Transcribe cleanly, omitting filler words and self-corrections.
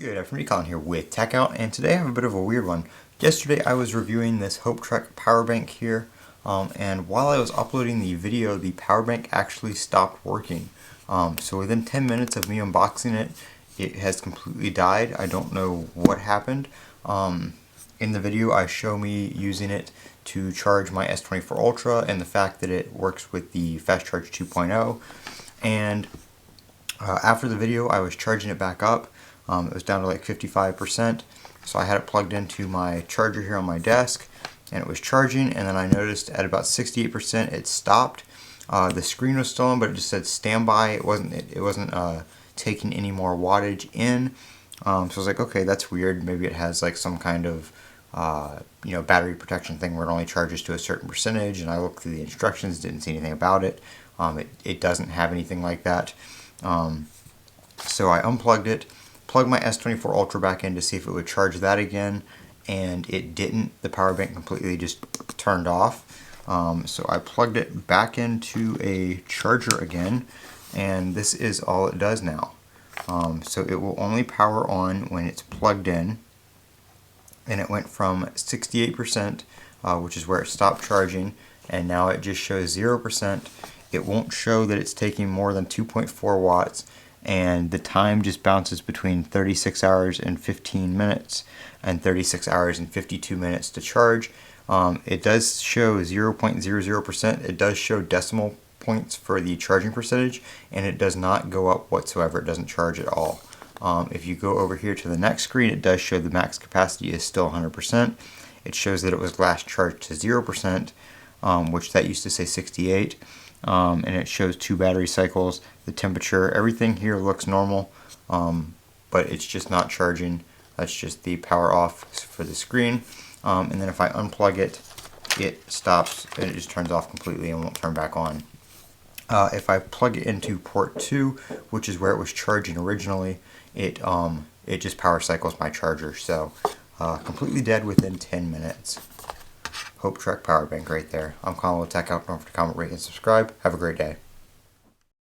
Good afternoon, Colin here with Techout, and today I have a bit of a weird one. Yesterday I was reviewing this Hopetrek Powerbank here, and while I was uploading the video, the Powerbank actually stopped working. So within 10 minutes of me unboxing it, it has completely died. I don't know what happened. In the video I show me using it to charge my S24 Ultra and the fact that it works with the Fast Charge 2.0, and after the video I was charging it back up. It was down to like 55%, so I had it plugged into my charger here on my desk, and it was charging, and then I noticed at about 68% it stopped. The screen was still on, but it just said standby. It wasn't taking any more wattage in. So I was like, okay, that's weird. Maybe it has like some kind of battery protection thing where it only charges to a certain percentage, and I looked through the instructions, didn't see anything about it. It doesn't have anything like that. So I unplugged it, plugged my S24 Ultra back in to see if it would charge that again, and it didn't. The power bank completely just turned off. So I plugged it back into a charger again, and this is all it does now. So it will only power on when it's plugged in, and it went from 68%, which is where it stopped charging, and now it just shows 0%. It won't show that it's taking more than 2.4 watts, and the time just bounces between 36 hours and 15 minutes and 36 hours and 52 minutes to charge. It does show 0.00%. It does show decimal points for the charging percentage, and it does not go up whatsoever. It doesn't charge at all. If you go over here to the next screen, it does show the max capacity is still 100%. It shows that it was last charged to 0%, which that used to say 68. And it shows 2 battery cycles, the temperature, everything here looks normal, but it's just not charging. That's just the power off for the screen. And then if I unplug it, it stops and it just turns off completely and won't turn back on. If I plug it into port 2, which is where it was charging originally, it just power cycles my charger. So completely dead within 10 minutes. Hopetrek Powerbank right there. I'm Colin with Techout. Don't forget to comment, rate, and subscribe. Have a great day.